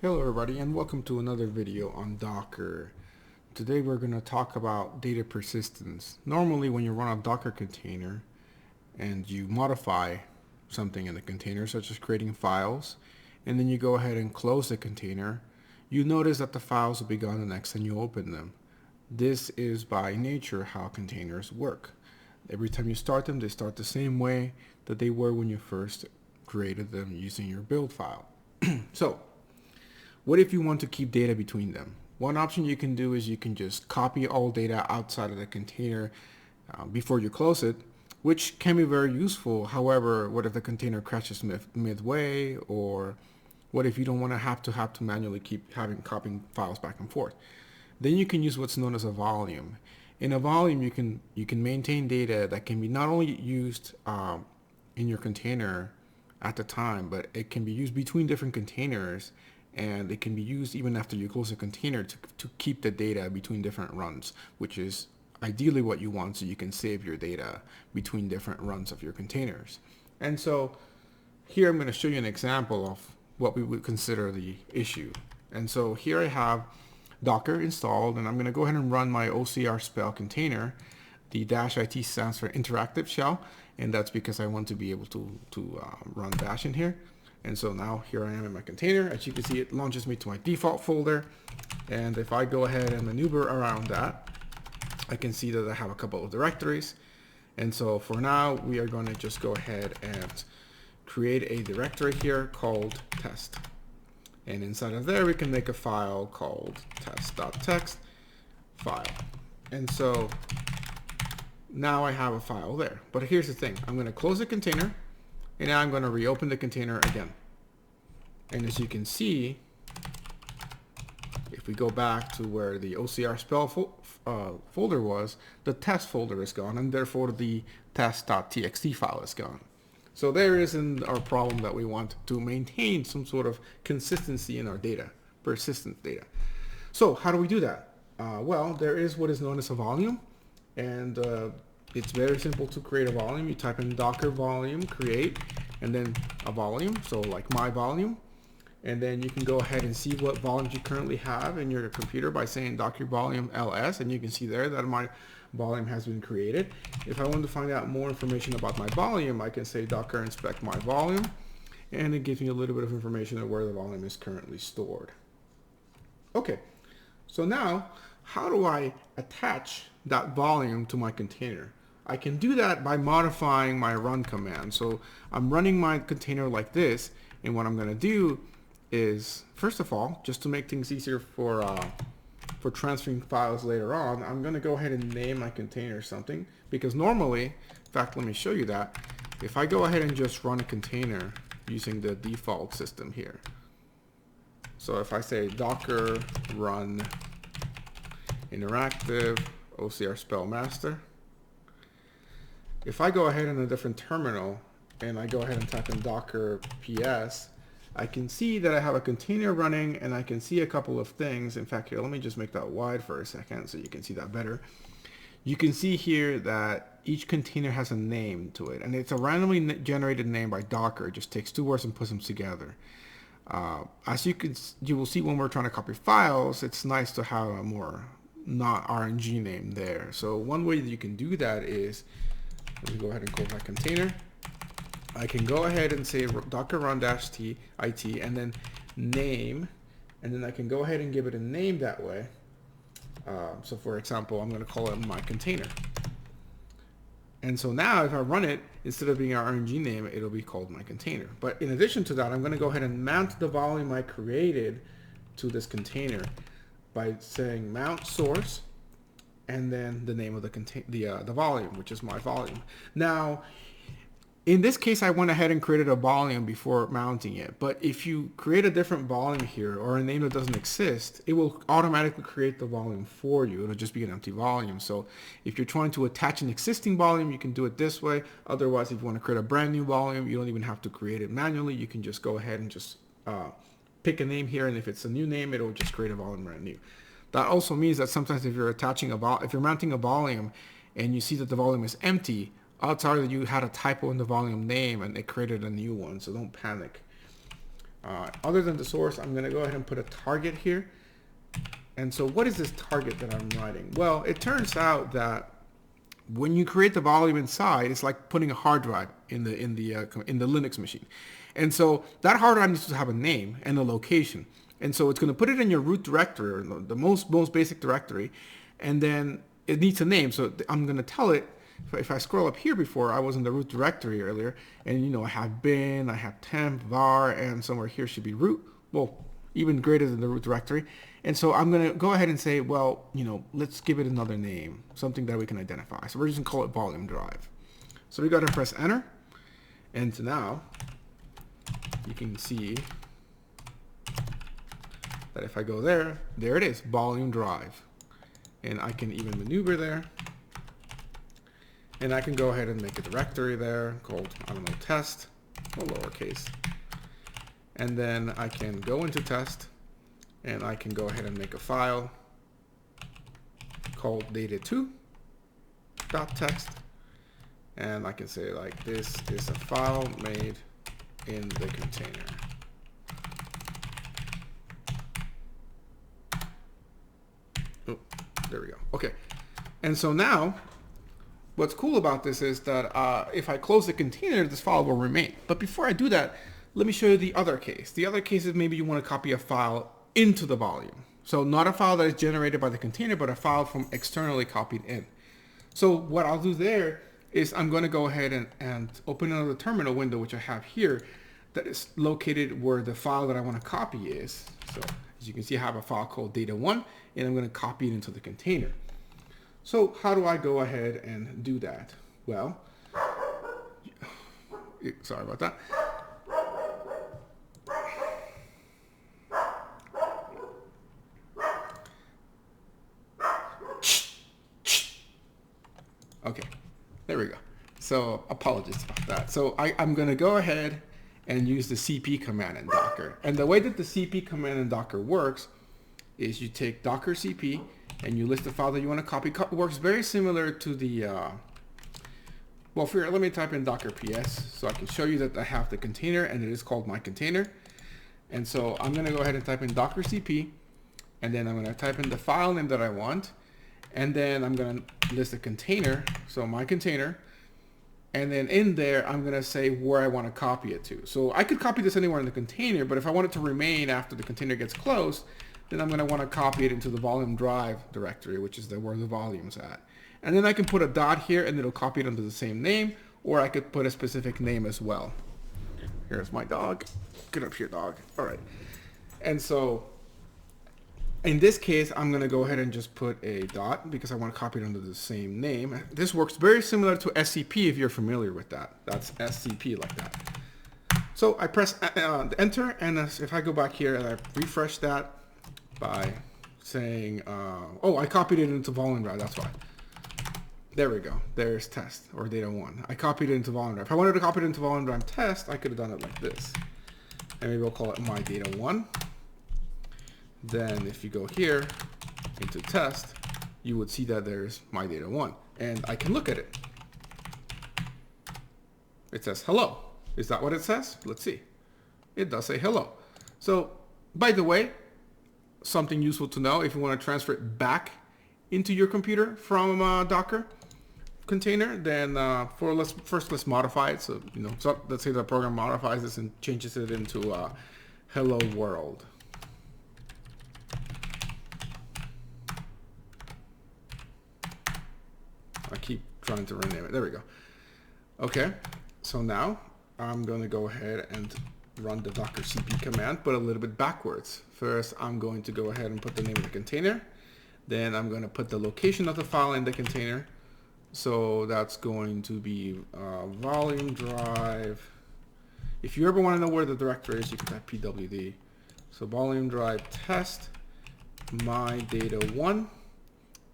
Hello everybody and welcome to another video on Docker. Today we're going to talk about data persistence. Normally when you run a Docker container and you modify something in the container, such as creating files, and then you go ahead and close the container, you notice that the files will be gone the next time you open them. This is by nature how containers work. Every time you start them, they start the same way that they were when you first created them using your build file. So what if you want to keep data between them? One option you can do is you can just copy all data outside of the container before you close it, which can be very useful. However, what if the container crashes midway, or what if you don't want to have to manually keep copying files back and forth? Then you can use what's known as a volume. In a volume, you can maintain data that can be not only used in your container at the time, but it can be used between different containers, and it can be used even after you close a container to keep the data between different runs, which is ideally what you want, so you can save your data between different runs of your containers. And so here I'm going to show you an example of what we would consider the issue. And so here I have Docker installed, and I'm going to go ahead and run my OCR spell container. The -IT stands for interactive shell, and that's because I want to be able to run bash in here. And so now here I am in my container. As you can see, it launches me to my default folder. And if I go ahead and maneuver around that, I can see that I have a couple of directories. And so for now, we are going to just go ahead and create a directory here called test. And inside of there, we can make a file called test.txt file. And so now I have a file there. But here's the thing. I'm going to close the container. And now I'm going to reopen the container again. And as you can see, if we go back to where the OCR spell folder was, the test folder is gone, and therefore the test.txt file is gone. So there isn't our problem that we want to maintain some sort of consistency in our data, persistent data. So how do we do that? Well, there is what is known as a volume, and it's very simple to create a volume. You type in docker volume create and then a volume, so like my volume, and then you can go ahead and see what volumes you currently have in your computer by saying docker volume ls, and you can see there that my volume has been created. If I want to find out more information about my volume, I can say docker inspect my volume, and it gives me a little bit of information of where the volume is currently stored. Okay, so now how do I attach that volume to my container? I can do that by modifying my run command. So I'm running my container like this, and what I'm going to do is, first of all, just to make things easier for transferring files later on, I'm going to go ahead and name my container something, because normally, in fact, let me show you that. If I go ahead and just run a container using the default system here, so if I say docker run interactive OCR spell master, if I go ahead in a different terminal and I go ahead and type in docker ps, I can see that I have a container running, and I can see a couple of things. In fact, here, let me just make that wide for a second so you can see that better. You can see here that each container has a name to it, and it's a randomly generated name by Docker. It just takes two words and puts them together. As you will see when we're trying to copy files, it's nice to have a more not RNG name there. So one way that you can do that is, let me go ahead and close my container. I can go ahead and say docker run-it and then name, and then I can go ahead and give it a name that way. So for example, I'm going to call it my container. And so now if I run it, instead of being our RNG name, it'll be called my container. But in addition to that, I'm going to go ahead and mount the volume I created to this container by saying mount source and then the name of the volume, which is my volume. Now, in this case, I went ahead and created a volume before mounting it. But if you create a different volume here, or a name that doesn't exist, it will automatically create the volume for you. It'll just be an empty volume. So if you're trying to attach an existing volume, you can do it this way. Otherwise, if you want to create a brand new volume, you don't even have to create it manually. You can just go ahead and just pick a name here, and if it's a new name, it'll just create a volume brand new. That also means that sometimes if you're mounting a volume and you see that the volume is empty, odds are that you had a typo in the volume name and it created a new one, so don't panic. Other than the source, I'm going to go ahead and put a target here. And so what is this target that I'm writing? Well, it turns out that when you create the volume inside, it's like putting a hard drive in the Linux machine. And so that hard drive needs to have a name and a location. And so it's going to put it in your root directory, or the most basic directory, and then it needs a name. So I'm going to tell it, if I scroll up here, before I was in the root directory earlier, and I have bin, I have temp, var, and somewhere here should be root. Well, even greater than the root directory. And so I'm going to go ahead and say, well, let's give it another name, something that we can identify. So we're just going to call it volume drive. So we got to press enter. And so now you can see that if I go there it is, volume drive. And I can even maneuver there. And I can go ahead and make a directory there called, test, or lowercase. And then I can go into test, and I can go ahead and make a file called data2.txt. And I can say, like, this is a file made in the container. Oh, there we go. Okay. And so now, what's cool about this is that if I close the container, this file will remain. But before I do that, let me show you the other case. The other case is maybe you want to copy a file into the volume. So not a file that is generated by the container, but a file from externally copied in. So what I'll do there is I'm going to go ahead and open another terminal window, which I have here, that is located where the file that I want to copy is. So as you can see, I have a file called data1, and I'm going to copy it into the container. So how do I go ahead and do that? Well, sorry about that. Okay, there we go. So apologies about that. So I'm going to go ahead and use the cp command in Docker. And the way that the cp command in Docker works is you take docker cp and you list the file that you want to copy. It works very similar to the, well, let me type in docker ps so I can show you that I have the container and it is called my container. And so I'm going to go ahead and type in docker cp, and then I'm going to type in the file name that I want. And then I'm going to list a container, so my container. And then in there, I'm going to say where I want to copy it to. So I could copy this anywhere in the container, but if I want it to remain after the container gets closed, then I'm going to want to copy it into the volume drive directory, which is where the volume's at. And then I can put a dot here, and it'll copy it under the same name, or I could put a specific name as well. Here's my dog. Get up here, dog. All right. And so in this case, I'm going to go ahead and just put a dot because I want to copy it under the same name. This works very similar to SCP if you're familiar with that. That's SCP like that. So I press enter, and if I go back here and I refresh that by saying, oh, I copied it into volume drive, that's why. There we go. There's test, or data1. I copied it into volume drive. If I wanted to copy it into volume drive test, I could have done it like this. And maybe we'll call it my data1. Then if you go here into test, you would see that there's my data1, and I can look at it. It says hello. Is that what it says? Let's see. It does say hello. So by the way, something useful to know if you want to transfer it back into your computer from Docker container, then let's modify it. So so let's say the program modifies this and changes it into hello world. I keep trying to rename it. There we go. Okay, so now I'm going to go ahead and run the docker cp command, but a little bit backwards. First, I'm going to go ahead and put the name of the container. Then I'm going to put the location of the file in the container. So that's going to be volume drive. If you ever want to know where the directory is, you can type pwd. So volume drive test, my data1,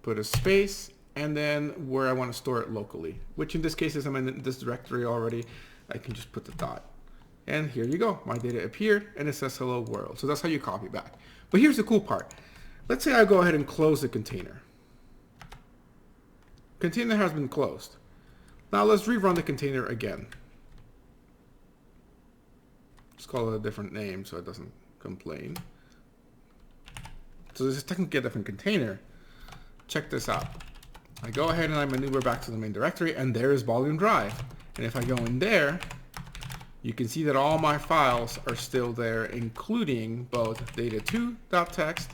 put a space, and then where I want to store it locally, which in this case is I'm in this directory already. I can just put the dot. And here you go. My data appeared, and it says hello world. So that's how you copy back. But here's the cool part. Let's say I go ahead and close the container. Container has been closed. Now let's rerun the container again. Let's call it a different name so it doesn't complain. So this is technically a different container. Check this out. I go ahead and I maneuver back to the main directory, and there is volume drive. And if I go in there, you can see that all my files are still there, including both data2.txt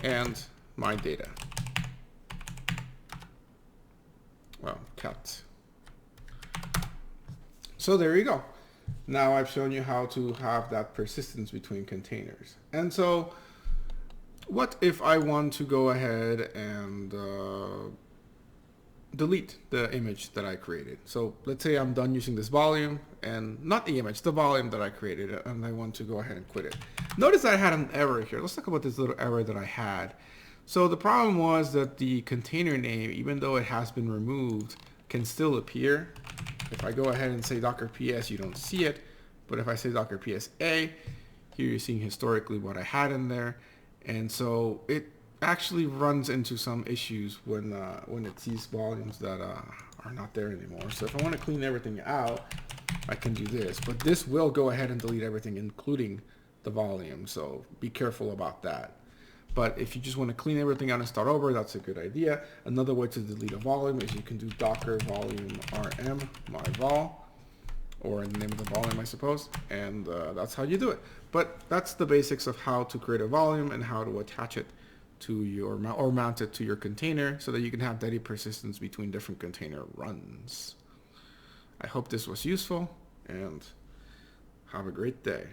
and my data. Well, cat. So there you go. Now I've shown you how to have that persistence between containers. And so what if I want to go ahead and delete the image that I created? So let's say I'm done using this volume, and not the image, the volume that I created, and I want to go ahead and quit it. Notice I had an error here. Let's talk about this little error that I had. So the problem was that the container name, even though it has been removed, can still appear. If I go ahead and say docker ps, you don't see it. But if I say docker psa, here you're seeing historically what I had in there. And so it actually runs into some issues when it sees volumes that are not there anymore. So if I want to clean everything out, I can do this. But this will go ahead and delete everything, including the volume. So be careful about that. But if you just want to clean everything out and start over, that's a good idea. Another way to delete a volume is you can do docker volume rm myvol, or in the name of the volume, I suppose. And that's how you do it. But that's the basics of how to create a volume and how to attach it to your, or mount it to your container so that you can have data persistence between different container runs. I hope this was useful, and have a great day.